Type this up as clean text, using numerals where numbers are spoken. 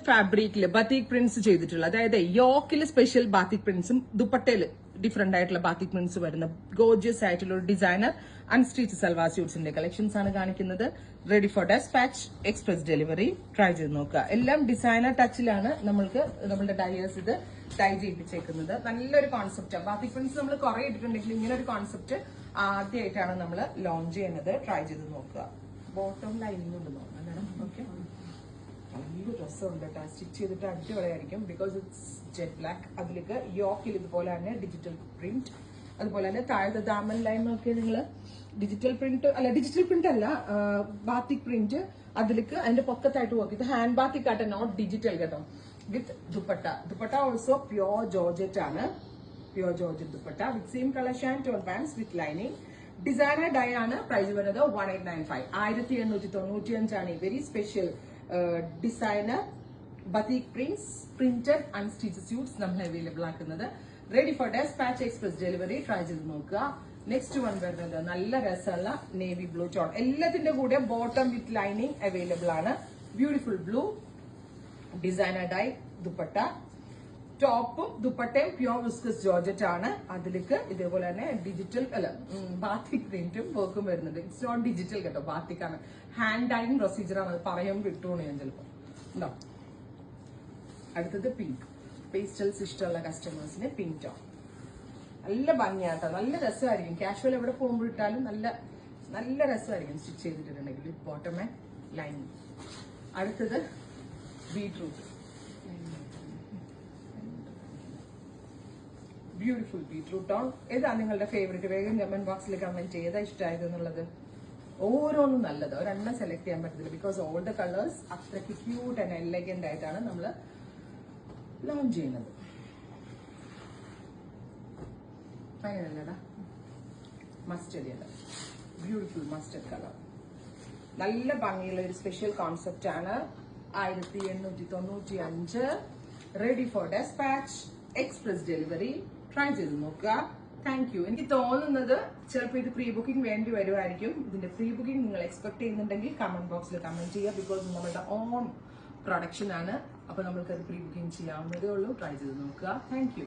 ഫാബ്രിക്കില് batik prints ചെയ്തിട്ടുള്ള, അതായത് യോക്കില് സ്പെഷ്യൽ ബാത്തിക് പ്രിന്റ്സും ദുപ്പട്ടയില് ഡിഫറെന്റ് ആയിട്ടുള്ള ബാത്തിക് പ്രിന്റ്സ് വരുന്ന ഗോർജിയസ് ആയിട്ടുള്ള ഒരു ഡിസൈനർ അൺസ്റ്റിച്ച് സൽവാർ സ്യൂട്ട്സിന്റെ കളക്ഷൻസ് ആണ് കാണിക്കുന്നത്. Ready for dispatch, express delivery. Try ചെയ്ത് നോക്കുക. എല്ലാം ഡിസൈനർ ടച്ചിലാണ് നമ്മുടെ ഡയേഴ്സ് ഇത് ടൈ ചെയ്യിപ്പിച്ചേക്കുന്നത്. നല്ലൊരു കോൺസെപ്റ്റ്. ബാത്തിക് പ്രിന്റ്സ് നമ്മൾ കുറെ ഇട്ടിട്ടുണ്ടെങ്കിൽ ഇങ്ങനെ ഒരു കോൺസെപ്റ്റ് ആദ്യമായിട്ടാണ് നമ്മൾ ലോഞ്ച് ചെയ്യുന്നത്. ട്രൈ ചെയ്ത് നോക്കുക. ബോട്ടം ലൈനിങ് ഉണ്ട് തോന്നുന്നു. ഓക്കെ, നല്ല രസമുണ്ട് കേട്ടോ. സ്റ്റിച്ച് ചെയ്തിട്ട് അടിപൊളിയായിരിക്കും. Because it's jet black. അതിലേക്ക് യോക്കിൽ ഇതുപോലെ തന്നെ ഡിജിറ്റൽ പ്രിന്റ്, അതുപോലെ തന്നെ താഴത്തെ ദാമൻ ലൈൻ നോക്കിയാൽ നിങ്ങൾ ഡിജിറ്റൽ പ്രിന്റ് അല്ല, ബാത്തിക് പ്രിന്റ്. അതിലേക്ക് അതിന്റെ പൊക്കത്തായിട്ട് വർക്ക്. ഇത് ഹാൻഡ് ബാത്തിക് ആട്ടെ, നോട്ട് ഡിജിറ്റൽ കേട്ടോ. With dupatta also pure georgette ആണ്. Pure georgette dupatta with same colour ഷാൻ tone pants with lining. Designer dye ആണ്. പ്രൈസ് വരുന്നത് 1895, 1895 ആണ്. Very special designer batik prints printed unstitched suits നമ്മൾ അവൈലബിൾ ആക്കുന്നത്. Ready for dispatch, express delivery. Try ചെയ്ത് നോക്കുക. Next one വരുന്നത് നല്ല രസമുള്ള നേവി ബ്ലൂ ടോൺ. എല്ലാത്തിന്റെ കൂടെ ബോട്ടം വിത്ത് ലൈനിങ് അവൈലബിൾ ആണ്. Beautiful blue designer dye dupatta. ടോപ്പും ദുപ്പട്ടയും പ്യോർ വിസ്കസ് ജോർജറ്റ് ആണ്. അതിലേക്ക് ഇതേപോലെ തന്നെ ഡിജിറ്റൽ ബാത്തിക് പ്രിന്റും വർക്കും വരുന്നുണ്ട്. ഇറ്റ്സ് നോട്ട് ഡിജിറ്റൽ കേട്ടോ, ബാത്തിക് ആണ്. ഹാൻഡ് ഡൈയിങ് പ്രൊസീജിയർ ആണ്. അത് പറയുമ്പോൾ വിട്ടുപോണു ഞാൻ ചിലപ്പോൾ. ഉണ്ടോ? അടുത്തത് പിങ്ക്. പേസ്റ്റൽസ് ഇഷ്ടമുള്ള കസ്റ്റമേഴ്സിന് പിങ്ക് ടോൺ. നല്ല ഭംഗിയാട്ടോ, നല്ല രസമായിരിക്കും. കാഷ്വൽ എവിടെ പോകുമ്പോൾ ഇട്ടാലും നല്ല രസമായിരിക്കും സ്റ്റിച്ച് ചെയ്തിട്ടുണ്ടെങ്കിൽ. വിത്ത് ബോട്ടം ആൻഡ് ലൈനിങ്. അടുത്തത് ബീട്രൂട്ട്. Beautiful beetroot tone. ഏതാ നിങ്ങളുടെ ഫേവറേറ്റ്? വേഗം കമന്റ് ബോക്സിൽ കമന്റ് ചെയ്താ ഇഷ്ടമായത് എന്നുള്ളത്. ഓരോന്നും നല്ലത്, ഒരെണ്ണം സെലക്ട് ചെയ്യാൻ പറ്റത്തില്ല. ബിക്കോസ് ഓൾ ദ കളേഴ്സ് അത്രയ്ക്ക് ക്യൂട്ട് ആൻഡ് എലഗന്റ് ആയിട്ടാണ് നമ്മൾ ലോഞ്ച് ചെയ്യുന്നത്. ഫൈനല്ലടാ mustard colour. Beautiful mustard colour. നല്ല ഭംഗിയുള്ള ഒരു സ്പെഷ്യൽ കോൺസെപ്റ്റ് ആണ്. 1895. Ready for dispatch, express delivery. Try ചെയ്ത് നോക്കുക. Thank you. എനിക്ക് തോന്നുന്നത് ചിലപ്പോൾ ഇത് പ്രീ ബുക്കിംഗ് വേണ്ടി വരുമായിരിക്കും. ഇതിന്റെ പ്രീ ബുക്കിംഗ് നിങ്ങൾ എക്സ്പെക്ട് ചെയ്യുന്നുണ്ടെങ്കിൽ കമന്റ് ബോക്സിൽ കമന്റ് ചെയ്യുക. ബിക്കോസ് നമ്മുടെ ഓൺ പ്രൊഡക്ഷൻ ആണ്. അപ്പൊ നമ്മൾക്ക് അത് പ്രീ ബുക്കിംഗ് ചെയ്യാവുന്നതേ ഉള്ളൂ. ട്രൈ ചെയ്ത് നോക്കുക. Thank U.